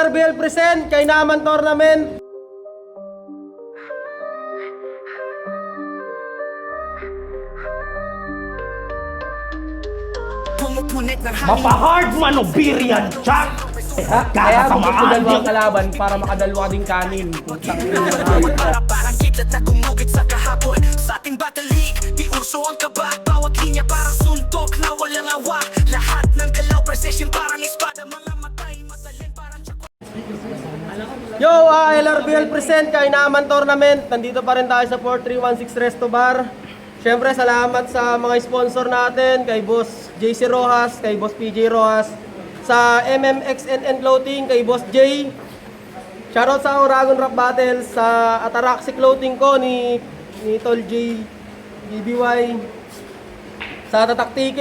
LRBL present kay naman tournament. Mapa-hard manubirian, Jack! Kaya bukod dalawang kalaban para makadalwa ding kanin. Parang kidlat na gumugit sa kahapon. Sa ating battle league, di uso ang kaba. Bawat linya parang suntok na walang awa. Lahat ng galaw precision parang espada. Mga matay, matalin parang tsakot. Yo, LRBL present kay naman tournament. Nandito pa rin tayo sa 4316 Resto Bar. Siyempre, salamat sa mga sponsor natin, kay Boss JC Rojas, kay Boss PJ Rojas, sa MMXNN Clothing, kay Boss J. Shoutout sa Oragon Rap Battle, sa Ataraxi Clothing ko ni Tol J, BBY, sa Tatak TK,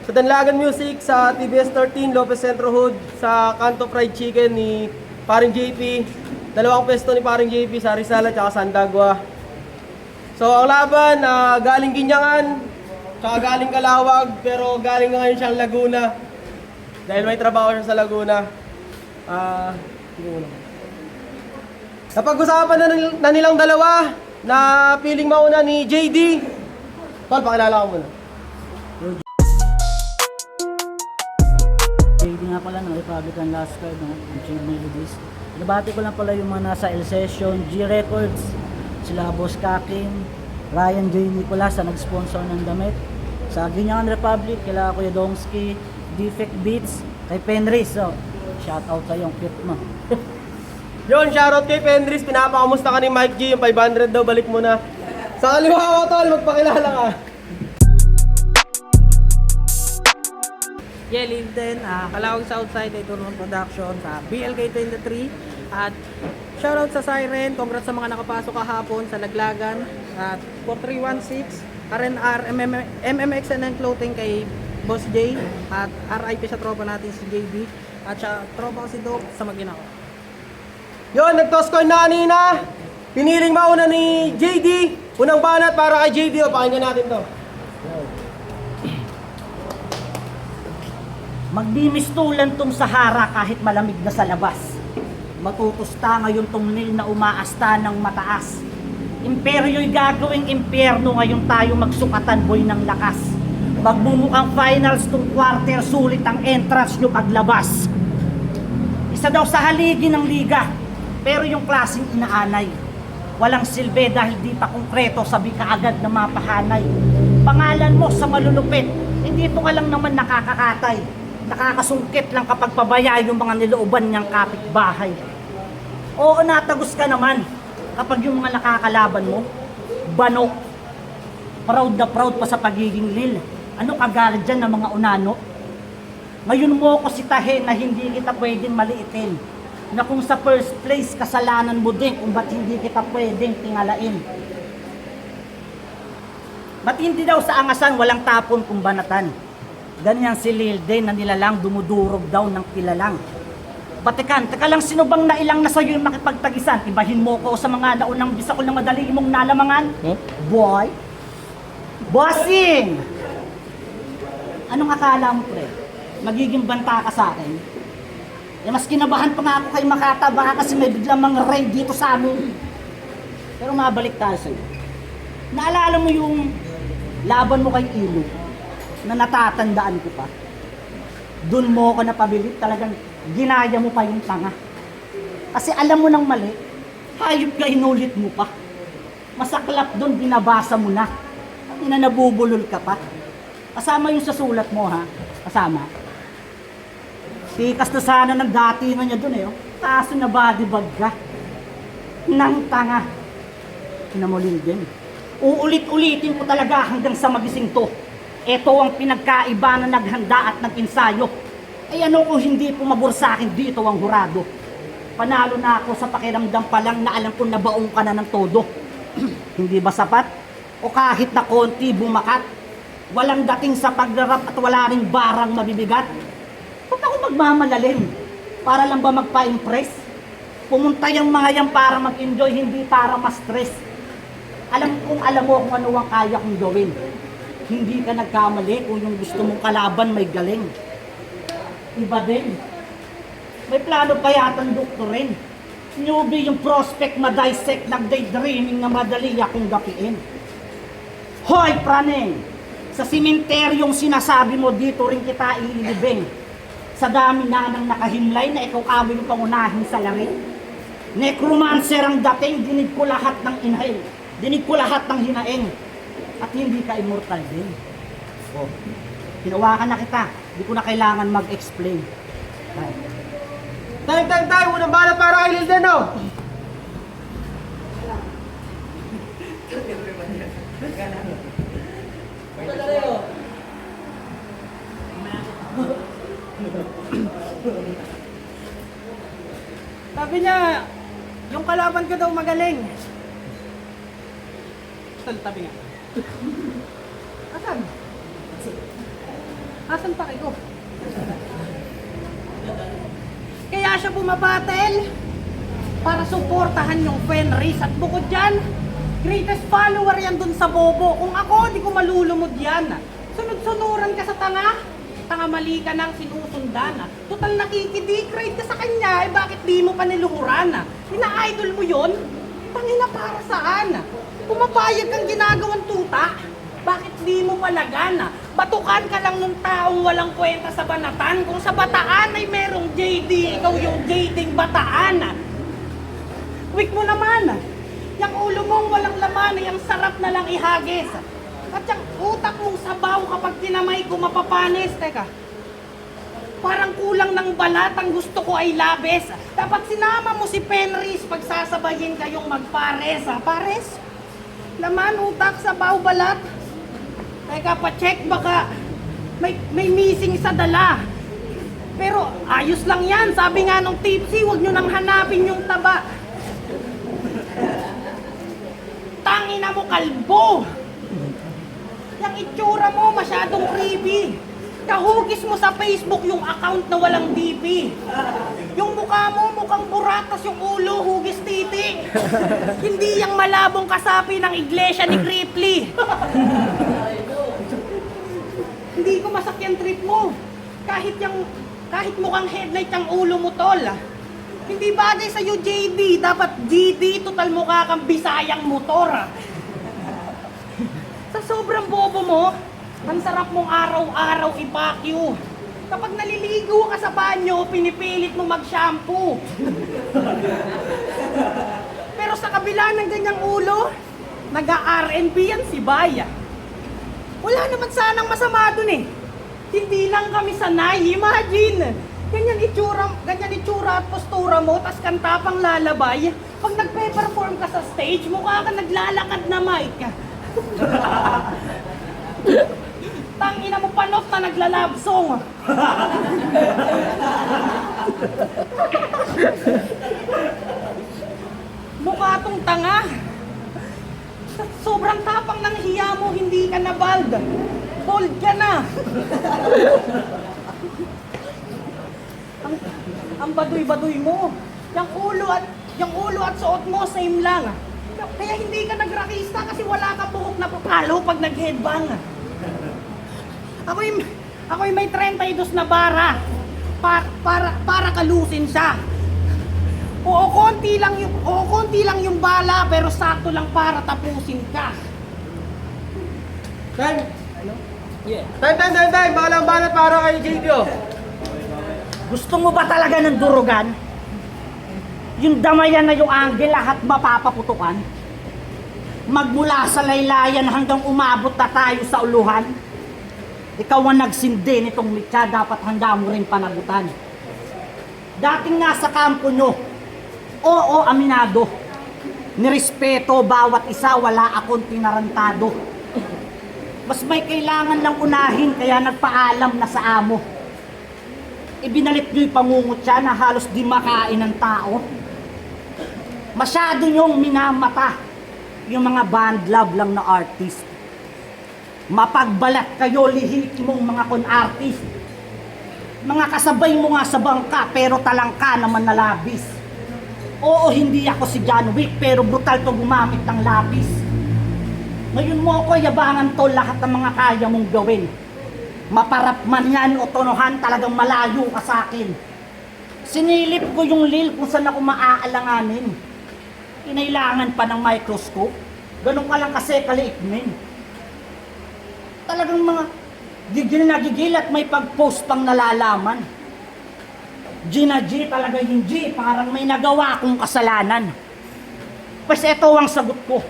sa Danlagan Music, sa TBS 13, Lopez Centro Hood, sa Kanto Fried Chicken ni Paring JP, dalawang pesto ni Paring JP sa Rizal at saka Sandagwa. So ang laban, galing Ginyangan, tsaka galing Calawag, pero galing ngayon siyang Laguna. Dahil may trabaho siya sa Laguna. Napag-usapan na nilang dalawa na piling mauna ni JD. Tol, pakilala ko muna. JD nga pala ng Republican Last Card, no? Ang Chief Melodies. Nabati ko lang pala yung mga nasa L Session, G Records, sila Boss Kakim, Ryan J. Nicolas na nag-sponsor ng damit. Sa Ginyangan Republic, kila Kuya Dongski, Defect Beats, kay Penris. So, shout out sa yung cute mo. Yun, shoutout kay Pendris. Pinapakamusta ka ni Mike G. Yung 500 daw, balik mo na. Sa kaliwa ko, Tol, magpakilala ka. Yeah, Linden, Calawag Southside ay Tournament Production sa BLK23 at shoutout sa Siren, congrats sa mga nakapasok kahapon sa Laglagan at 4316 RNR MMXNN Clothing kay Boss J at RIP sa tropa natin si JB at sa tropa ko si Dope sa Maginako. Yun, nag-toss coin na kanina. Piniling mauna ni JD. Unang banat para kay JD. O, pakinggan natin to. Magdimistulan tong Sahara kahit malamig na sa labas. Matutusta ngayon tong Nil na umaasta ng mataas. Imperyo'y gagawing impyerno ngayon tayo magsukatan boy ng lakas. Magbumukhang finals tong quarter, sulit ang entrance nyo paglabas. Isa daw sa haligi ng liga, pero yung klaseng inaanay. Walang silbi dahil di pa konkreto, sabi ka agad na mapahanay. Pangalan mo sa malulupit, hindi ito ka lang naman nakakakatay. Nakakasungkit lang kapag pabaya yung mga nilooban niyang kapitbahay. Oo, natagos ka naman kapag yung mga nakakalaban mo, banok. Proud na proud pa sa pagiging lil. Ano kagalit dyan ng mga unano? Ngayon mo ko sitahin na hindi kita pwedeng maliitin. Na kung sa first place, kasalanan mo din kung ba't hindi kita pwedeng tingalain. Matindi daw sa angasan, walang tapon kung banatan. Ganyan si Lil din na nilalang dumudurog daw ng kilalang. Batikan, teka lang, sino bang nailang na sa'yo yung makipagtagisan? Ibahin mo ko sa mga naunang bisa ko na madali mong nalamangan? Boy? Bossing! Anong akala mo, pre? Magiging banta ka sa akin? Eh, mas kinabahan pa nga ako kay Makata, baka kasi may biglang mga raid dito sa amin. Pero mabalik tayo sa'yo. Naalala mo yung laban mo kay Ilo na natatandaan ko pa? Doon mo ako napabilit, talagang ginaya mo pa yung tanga. Kasi alam mo ng mali, hayop ka, inulit mo pa. Masaklap doon, binabasa mo na. Nabubulol ka pa. Kasama yung sa sulat mo, ha? Kasama. Tikas na sana ng datingan niya doon, eh. Oh. Kaso na body bag ka. Nang tanga. Kinamulil din. Uulit-ulitin ko talaga hanggang sa magising to. Ito ang pinagkaiba na naghanda at nag-insayo. Ay ano kung hindi pumabor sa akin dito ang hurado. Panalo na ako sa pakiramdam pa lang na alam ko nabaong ka na ng todo. Hindi ba sapat? O kahit na konti bumakat? Walang dating sa pagrarap at wala ring barang mabibigat? Ba't ako magmamalalim? Para lang ba magpa-impress? Pumunta yung mga yan para mag-enjoy, hindi para ma-stress. Alam mo kung ano ang kaya kong gawin. Hindi ka nagkamali kung yung gusto mong kalaban may galing. Iba din. May plano pa yatang doktorin. Newbie yung prospect ma-dissect, nag-daydreaming na madali akong gapiin. Hoy, praneng! Sa simenteryong sinasabi mo dito rin kita ililibing. Sa dami na nang nakahimlay na ikaw aming pangunahin sa lari. Necromancer ang dating, dinig ko lahat ng inhale. Dinig ko lahat ng hinaing. At hindi ka immortal din. Oh, hinawakan na kita. Hindi ko na kailangan mag-explain. Time! Unang bala para kay Lilden, no? Sabi niya, yung kalaban ko daw magaling. Tabi nga. Asan? Asan pa kayo? Kaya siya bumabatel para suportahan yung Fenris. At bukod dyan, greatest follower yan dun sa bobo. Kung ako, di ko malulumod yan. Sunod-sunuran ka sa tanga. Tanga mali ka nang sinusundan. Total nakikidigrade ka sa kanya, bakit di mo pa niluhuran? Ina-idol mo yun? Tangina para saan? Pumapayag kang ginagawang tuta? Bakit di mo palagan? Batukan ka lang nung taong walang kwenta sa banatan. Kung sa bataan ay merong JD, ikaw yung JDing bataan. Weak mo naman. Yung ulo mong walang laman ay ang sarap na lang ihagis. At yung utak mong sabaw kapag tinamay ko mapapanis. Teka, parang kulang ng balat, ang gusto ko ay labes. Dapat sinama mo si Fenris pagsasabayin kayong magpares. Pares? Laman, utak, sabaw, balat. Teka, pa-check baka may missing sa dala. Pero ayos lang yan. Sabi nga nung tipsy, huwag nyo nang hanapin yung taba. Tangina mo, kalbo! Yung itsura mo, masyadong creepy. Kahugis mo sa Facebook yung account na walang DP. Yung mukha mo, mukhang buratas yung ulo, hugis titi. Hindi yung malabong kasapi ng iglesia ni Cripply. Hindi ko masakyan trip mo. Kahit mukhang headlight ang ulo mo, tol. Hindi bagay sa'yo, JD. Dapat GD, total mukha kang Bisayang motor. Sa sobrang bobo mo, ang sarap mong araw-araw ipakyo. Kapag naliligo ka sa banyo, pinipilit mo mag-shampoo. Pero sa kabila ng ganyang ulo, nag-R&B yan si Baya. Wala naman sanang masama dun eh. Hindi lang kami sanay. Imagine, ganyan itsura at postura mo, tas kanta pang lalabay. Pag nagpe-perform ka sa stage, mukha ka naglalakad na mic. Tangina mo panot na nagla-love song. Mukha tong tanga. Sobrang tapang ng hiya mo, hindi ka na bald. Bold ka na. ang baduy-baduy mo. Yung ulo at suot mo, same lang. Kaya hindi ka nagrakista kasi wala ka buhok na papalo pag nag-headbang. Ako'y may 32 na bara para kalusin siya. Oo, konti lang yung bala pero sakto lang para tapusin ka. Time! Time! Balang balat para kay JD, oh. Gusto mo ba talaga ng durugan? Yung damayan na yung angle, lahat mapapaputukan? Magmula sa laylayan hanggang umabot na tayo sa uluhan? Ikaw ang nagsindi nitong mitya, dapat handa mo rin panagutan. Dating nasa kampo nyo, oo, aminado. Nirespeto bawat isa, wala akong tinarantado. Mas may kailangan lang unahin, kaya nagpaalam na sa amo. Ibinalit nyo yung pangungutya na halos di makain ng tao. Masyado nyong minamata yung mga band love lang na artist. Mapagbalat kayo, lihimong mga con-artist. Mga kasabay mo nga sa bangka, pero talangka naman na labis. Oo, hindi ako si John Wick, pero brutal to gumamit ng lapis. Ngayon mo ako yabangan to lahat ng mga kaya mong gawin. Maparap man yan o tonohan, talagang malayo ka sa akin. Sinilip ko yung lil kung saan ako maaalanganin. Kinailangan pa ng microscope. Ganun ka lang kasi kaliit, men. Talagang mga gigil na gigil at may pag-post pang nalalaman. G na G talaga yung G, parang may nagawa akong kasalanan. Pues ito ang sagot ko.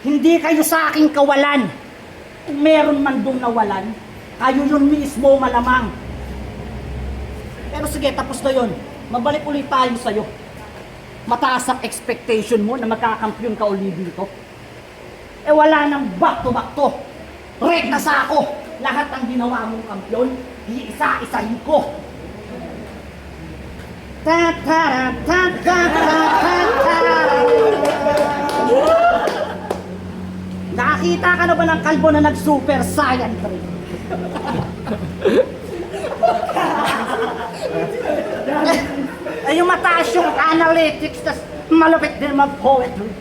Hindi kayo sa aking kawalan. Kung meron man dong nawalan, kayo yun mismo malamang. Pero sige, tapos na yun. Mabalik ulit tayo sa'yo. Mataas ang expectation mo na magkakampiyon ka uli dito. Eh wala nang back to back to. Rek na sa ako. Lahat ang ginawa mong kampiyon, iisa-isahin ko. Ta-ta-ra, ta-ta-ra, ta-ta-ra. Nakakita ka na ba ng kalbo na nag-super saiyan trip? Ay, yung mataas yung analytics, tas malupit din mag-poetry.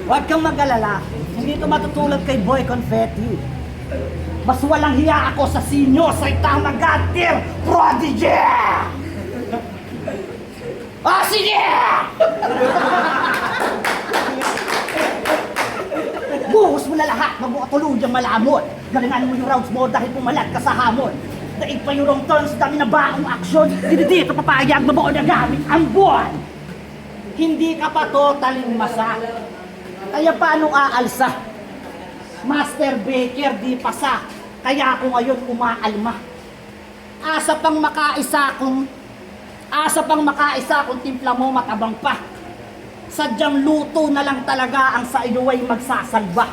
Huwag kang mag-alala, hindi ito matutulad kay Boy Confetti. Mas walang hiya ako sa sinyo sa itang nag-atir prodigy! Ah, sige! Buhos mo na lahat, mabuha tuluyang malamon. Galingan mo yung rounds mo dahil pumalat ka sa hamon. Daig pa yung wrong turns, dami na baong aksyon. Hindi dito papayag, mabuo na gamit ang buwan. Hindi ka pa totaling masa. Kaya paano aalsa? Master Baker di pasa. Kaya ako ngayon umaalma. Asa pang makaisa kung timpla mo matabang pa. Sadyang luto na lang talaga ang sa iyo ay magsasalba.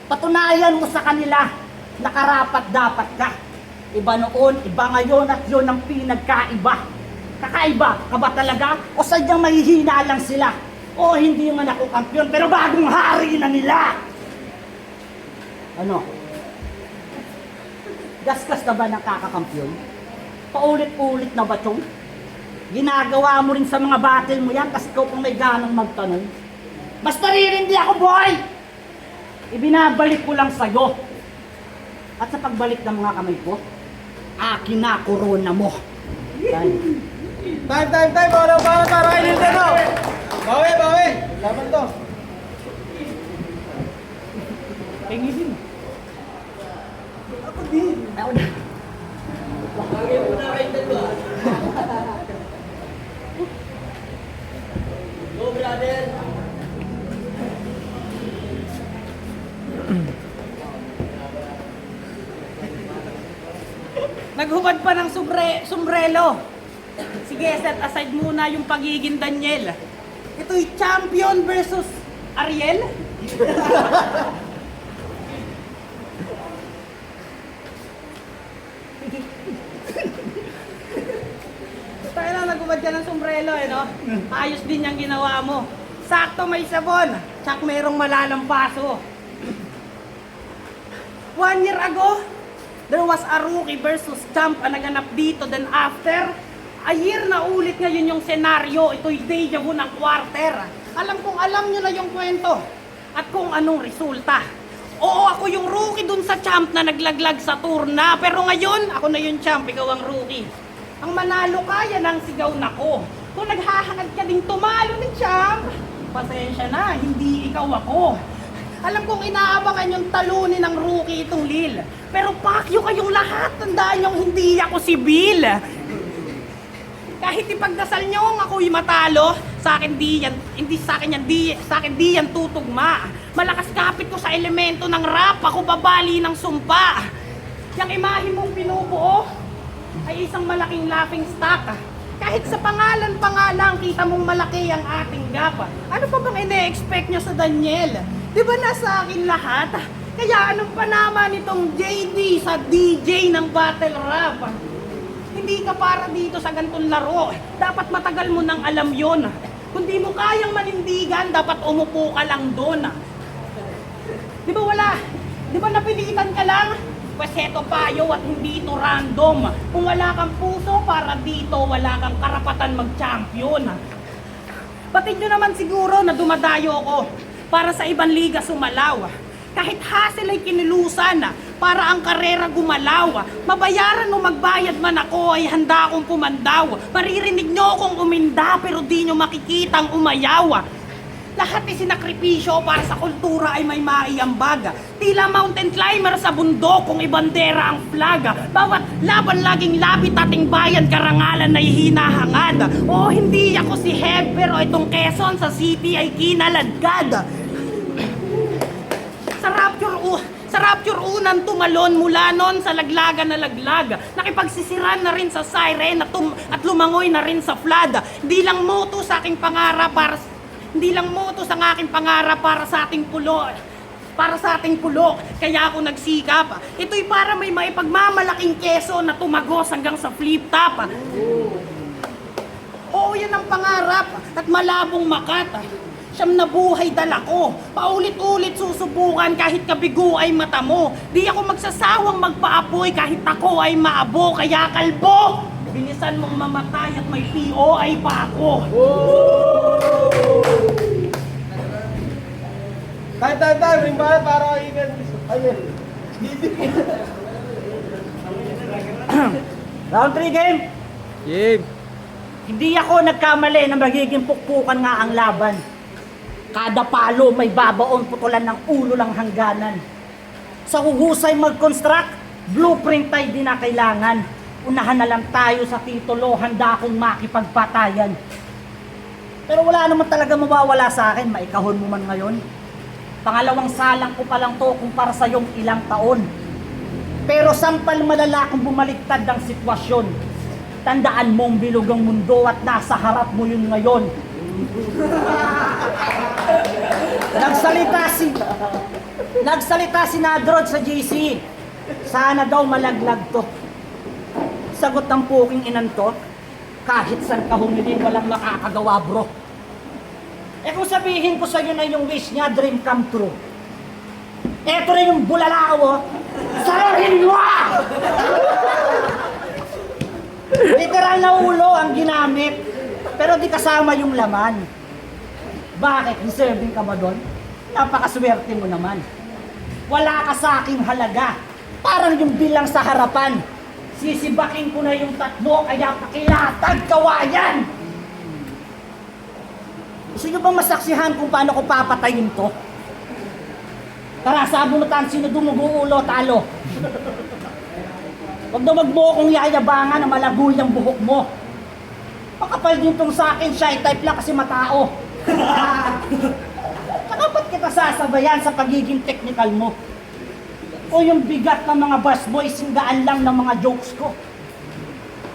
Patunayan mo sa kanila na karapat dapat ka. Iba noon, iba ngayon at yun ang pinagkaiba. Kakaiba ka ba talaga? O sadyang mahihina lang sila? O hindi man ako kampiyon pero bagong hari na nila? Ano? Gasgas na ba ng kakakampiyon? Paulit-ulit na ba itong? Ginagawa mo rin sa mga battle mo yan kasi ikaw kung may ganang magtanong. Basta ririndi ako, boy! Ibinabalik ko lang sa'yo. At sa pagbalik ng mga kamay ko, akin na korona mo. Time! Bawal para kay Nintendo! Bawi! Laban to! Pengi din. Ako din. Ako din. Bakit mo na kay Nintendo? Go, brother! Naghubad pa ng sombrero. Sige, set aside muna yung pagiging Daniel. Ito'y champion versus Ariel. Tayo na, naghubad ka ng sombrero, no? Ayos din yung ginawa mo. Sakto may sabon, tsak merong malalampaso. 1 year ago, there was a rookie versus champ ang naganap dito. Then after a year na ulit ngayon yung senaryo. Ito'y deja vu ng quarter. Alam kong alam nyo na yung kwento at kung anong resulta. Oo, ako yung rookie dun sa champ na naglaglag sa turna. Pero ngayon, ako na yung champ, ikaw ang rookie. Ang manalo ka, yan ang sigaw na ko. Kung naghahangad ka ding tumalo ni champ, pasensya na, hindi ikaw ako. Alam kong inaabangan yung talunin ng rookie itong Lil. Pero pakyo kayong lahat, tandaan yung hindi ako si Bill. Kahit ipagdasal nyo ako'y matalo, sa akin di yan tutugma. Malakas kapit ko sa elemento ng rap, ako babali ng sumpa. Yang imahe mong pinubuo ay isang malaking laughing stock. Kahit sa pangalan pa nga lang, kita mong malaki ang ating gap. Ano pa bang ine-expect nyo sa Daniel? Di ba nasa akin lahat? Kaya anong pa naman itong JD sa DJ ng battle rap? Hindi ka para dito sa gantong laro. Dapat matagal mo nang alam yon. Kung di mo kayang manindigan, dapat umupo ka lang doon. Di ba wala? Di ba napilitan ka lang? Pues eto payo at hindi ito random. Kung wala kang puso, para dito wala kang karapatan mag-champion. Batid nyo naman siguro na dumadayo ko para sa ibang liga sumalaw. Kahit hassle ay kinilusan para ang karera gumalaw. Mabayaran o magbayad man ako ay handa akong pumandaw. Maririnig nyo akong uminda pero di nyo makikitang umayaw. Lahat ay sinakripisyo para sa kultura ay may maiambag. Tila mountain climber sa bundok kung ibandera ang flag. Bawat laban laging labit ating bayan, karangalan ay hinahangad. O hindi ako si Heb pero itong Quezon sa city ay kinaladkad. Sa rapture unang tumalon mula nun sa laglagan na laglag. Nakipagsisiran na rin sa siren at lumangoy na rin sa flood. Hindi lang moto sa aking pangarap para sa ating pulo. Kaya ako nagsikap. Ito'y para may maipagmamalaking keso na tumagos hanggang sa flip top. Oo, yan ang pangarap at malabong makat. Siyam na buhay dala ko. Paulit-ulit susubukan kahit kabigo ay mata mo. Di ako magsasawang magpaapoy kahit ako ay maabo. Kaya kalbo, bilisan mong mamatay at may POI pa ako. Time, ring ba para even. Ayun. Round 3 game. Game. Hindi ako nagkamali na magiging pukpukan nga ang laban. Kada palo may babaon putulan ng ulo lang hangganan. Sa huhusay mag-construct, blueprint ay di na kailangan. Unahan na lang tayo sa titulo, handa akong makipagpatayan. Pero wala naman talaga mawawala sa akin, maikahon mo man ngayon. Pangalawang salang ko pa lang to kumpara sa iyong ilang taon. Pero sampal malala kung bumaliktad ang sitwasyon. Tandaan mong bilog ang mundo at nasa harap mo yun ngayon. Nagsalita si Nadrod sa GC. Sana daw malaglag to. Sagot ng puking inan to, kahit saan ka humili walang nakakagawa bro. Eh kung sabihin ko sa'yo na yung wish niya, dream come true. Eto rin yung bulalakaw, oh. Sararin mo! Literal na ulo ang ginamit, pero di kasama yung laman. Bakit? Deserving ka ba doon? Napakaswerte mo naman. Wala ka sa aking halaga. Parang yung bilang sa harapan. Sisibakin ko na yung tatlo, kaya pakilatag kawayan! Gusto nyo bang masaksihan kung paano ko papatayin to? Tara, sabunutan, sino dumugo ulo, talo. Huwag na wag mo akong yayabangan na malago yung buhok mo. Makapal din tong sa akin, shy type lang kasi matao. Saka ba't kita sasabayan sa pagiging technical mo? O yung bigat ng mga bus boys, singgaan lang ng mga jokes ko.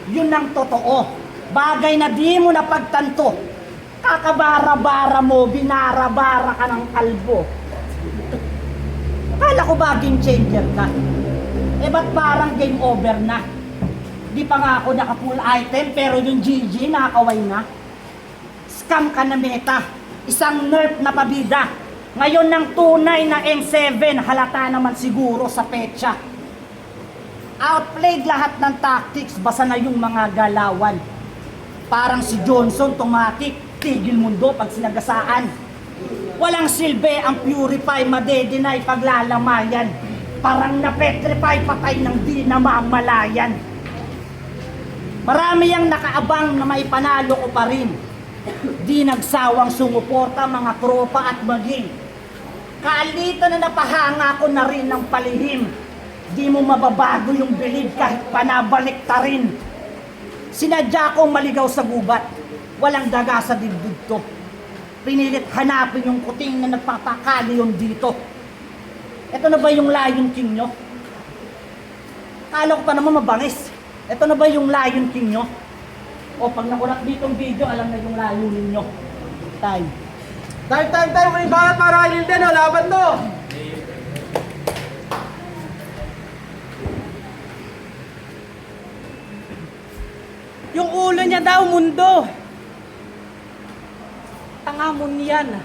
Yun ang totoo. Bagay na di mo napagtanto. Kakabara-bara mo, binara-bara ka ng kalbo. Akala ko ba game changer ka? Eh ba't parang game over na? Di pa nga ako naka-full item pero yung GG nakakaway na. Scam ka na meta. Isang nerf na pabida. Ngayon ng tunay na M7, halata naman siguro sa petsa. Outplayed lahat ng tactics, basa na yung mga galawan. Parang si Johnson, tumatik, tigil mundo pag sinagasaan. Walang silbi ang purify, madedenay paglalamayan. Parang na-petrify, patay ng di namamalayan. Marami ang nakaabang na maipanalo ko pa rin. Di nagsawang sumuporta mga tropa at maging. Kaalitan na napahanga ko na rin ng palihim. Di mo mababago yung bilib kahit panabalik ta rin. Sinadya kong maligaw sa gubat. Walang daga sa dibdib to. Pinilit hanapin yung kuting na nagpapakali yung dito. Ito na ba yung Lion King nyo? Kala ko pa naman mabangis. Ito na ba yung Lion King nyo? O pag nakulat ditong video, alam na yung layunin nyo. Time. Time. May bakit para kay Lilden, oh. Laban to. Yung ulo niya daw, mundo. Tangamon yan.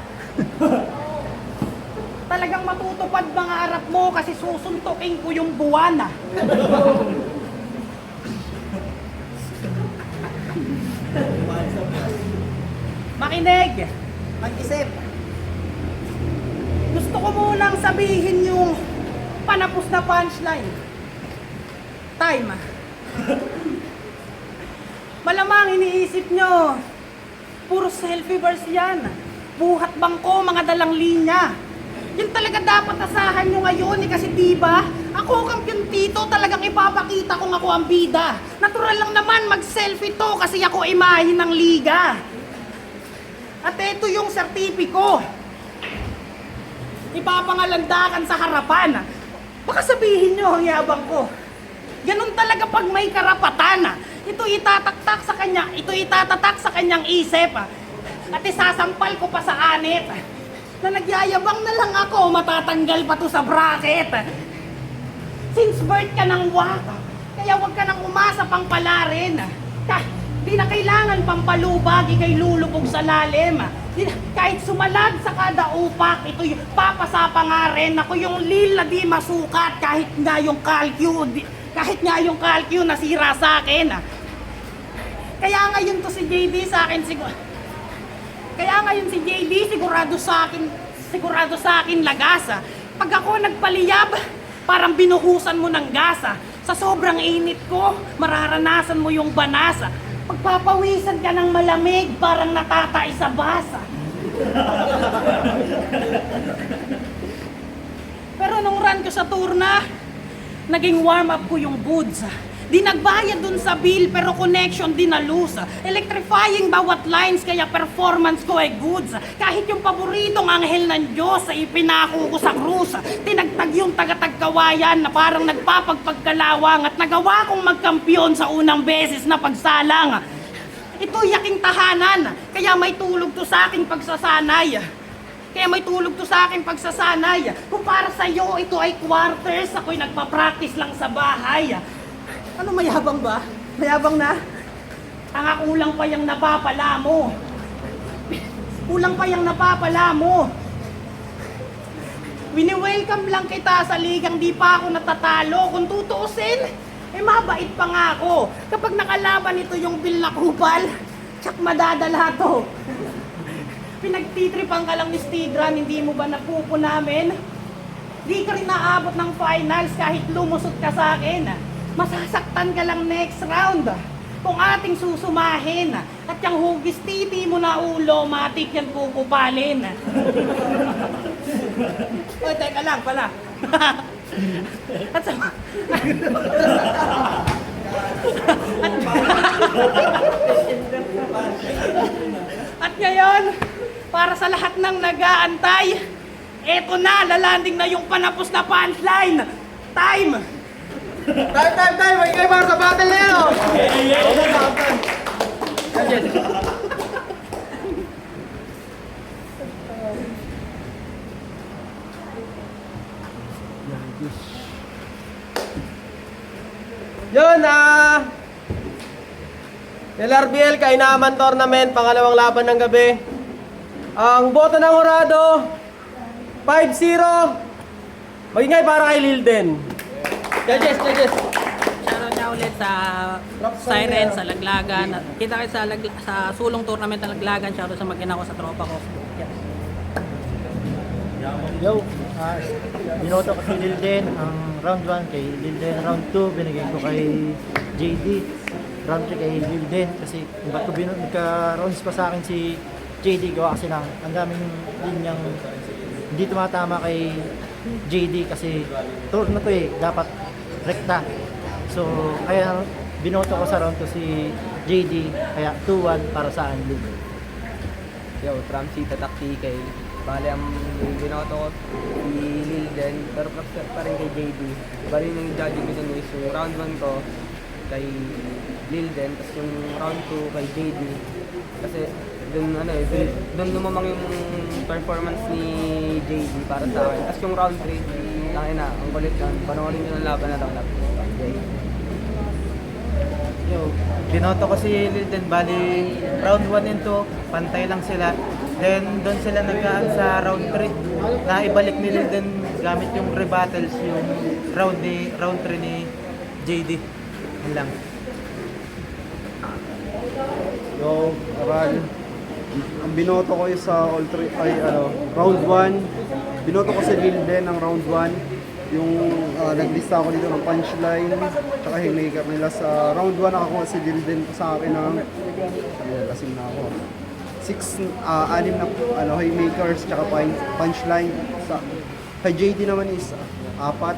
Talagang matutupad mga harap mo kasi susuntukin ko yung buwan. Makinig. Mag-isip. Gusto Gusto ko munang sabihin yung panapos na punchline. Time. Malamang iniisip nyo, puro selfie verse yan. Buhat bangko, mga dalang linya. Yun talaga dapat asahan nyo ngayon kasi diba, ako kampiyon tito, talagang ipapakita kung ako ang bida. Natural lang naman mag-selfie to kasi ako imahin ng liga. At eto yung sertipiko. Ipapangalandakan sa harapan. Baka sabihin nyo ang yabang ko. Ganun talaga pag may karapatan. Ito itatatak sa kanyang isip. At isasampal ko pa sa anit. Na nagyayabang na lang ako, matatanggal pa to sa bracket. Since birth ka ng wak, kaya wag ka nang umasa pang palarin. Di na kailangan pampalubag, ikay lulubog sa lalim. Kahit sumalag sa kada upak, ito yung papasa pa nga rin. Ako yung lil na di masukat kahit nga yung calcu nasira sa akin. Kaya ngayon to si JD sa akin sigurado sa akin lagasa. Pag ako nagpaliyab, parang binuhusan mo ng gasa. Sa sobrang init ko, mararanasan mo yung banasa. Pagpapawisan ka ng malamig, parang natatay sa basa. Pero nung run ko sa tour na, naging warm up ko yung goods. Di nagbayad dun sa bill pero connection di na-lose. Electrifying bawat lines kaya performance ko ay goods. Kahit yung paboritong anghel ng Diyos ay ipinako ko sa krus. Tinagtag yung tagatagkawayan na parang nagpapagpagkalawang at nagawa kong magkampiyon sa unang beses na pagsalang. Ito'y yaking tahanan kaya may tulog to sa aking pagsasanay. Kung para sa'yo ito ay quarters, ako'y nagpa-practice lang sa bahay. Ano, mayabang ba? Mayabang na? Tanga, kulang pa yung napapala mo. Wini-welcome lang kita sa ligang di pa ako natatalo. Kung tutuusin, mabait pa nga ako. Kapag nakalaban ito yung bil na kupal, tsak madadala to. Pinagtitripan ka lang ni Stigran, hindi mo ba napupo namin? Di ka rin naabot ng finals kahit lumusot ka sa akin. Masasaktan ka lang next round kung ating susumahin. At yung hugis titi mo na ulo, matik yan kukupalin. Oy, teka lang pala. At At ngayon, para sa lahat ng nag-aantay, eto na, lalanding na yung panapos na punchline. Time! Time! Magigay para sa battle na yan, oh! Yun, LRBL Kainaman Tournament, pangalawang laban ng gabi. Ang boto ng Horado, 5-0. Magingay para kay Lilden. Judges. Shoutout niya ulit sa Siren, sa Laglagan. At kita kayo sa sulong tournament ng Laglagan. Shoutout sa mag-ina ko sa tropa ko. Yes. Yo, binoto ko si Lilden ang round 1 kay Lilden, round 2 binigay ko kay JD, round 3 kay Lilden kasi ba't ko nagka-rounds pa sa akin si JD gawa kasi ang daming linyang hindi tumatama kay JD kasi tour na to dapat rekta. So kaya binoto ko sa round 2 si JD kaya 2-1 para sa akin Lilden. Yo, Tramsi tatakti kay bali ang binoto ko si Lilden pero props pa rin kay JD. Bali yung judging ko dun is yung round 1 ko kay Lilden tapos yung round 2 kay JD kasi dun lumamang yung performance ni JD para sa akin. Tapos yung round 3 lang na, ang kulit lang, panoorin nyo ng laban na tanggap. Okay. Yo, binoto ko si Lilden, bali round 1 and 2, pantay lang sila. Then doon sila nagkaan sa round 3 na ibalik ni Lilden gamit yung rebattles yung round 3 ni JD. Yun lang. Yo, Aral. Ang binoto ko is sa round 1 Binoto ko si Lilden ng round 1. Yung naglista ako dito ng punchline, tsaka haymaker nila. Sa round 1 nakakuha si Lilden sa akin ng, lasing na ako. 6 na haymakers, tsaka punchline. Kay JD naman is 4.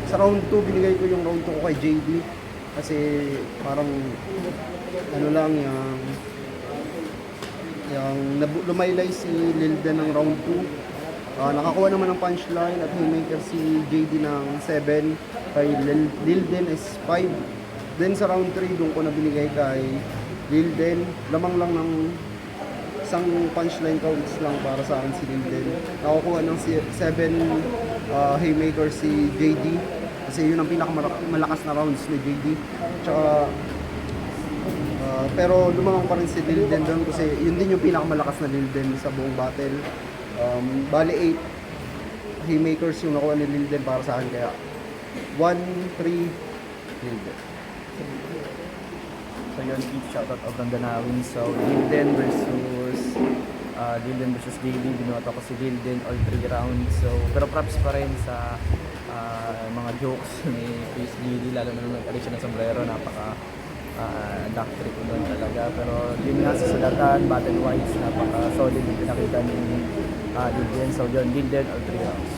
Sa round 2, binigay ko yung round 2 ko kay JD. Kasi parang, lumaylay si Lilden ng round 2. Nakakuha naman ng punchline at haymaker si JD ng 7. Kay Lilden is 5. Then sa round 3, doon ko na binigay kay Lilden. Lamang lang ng isang punchline counts lang para sa akin si Lilden. Nakakuha ng 7 haymaker si JD. Kasi yun ang pinakamalakas na rounds ni JD. Tsaka, pero lumamang pa rin si Lilden doon kasi yun din yung pinakamalakas na Lilden sa buong battle. Bali 8 haymakers yung nakuha ni Lilden para sa akin, kaya 1-3 Lilden. So yun, each shoutout of Randanawin. So Lilden versus JD. Binoto ko si Lilden all 3 rounds. So pero props pa rin sa mga jokes ni Chris JD, lalo na nung nag-alis siya ng sombrero. Napaka duck trip doon talaga. Pero yun nga sa sudatan, battle wise, napaka solid yung pinakita ni Lilden. So yun, Lilden all 3 rounds.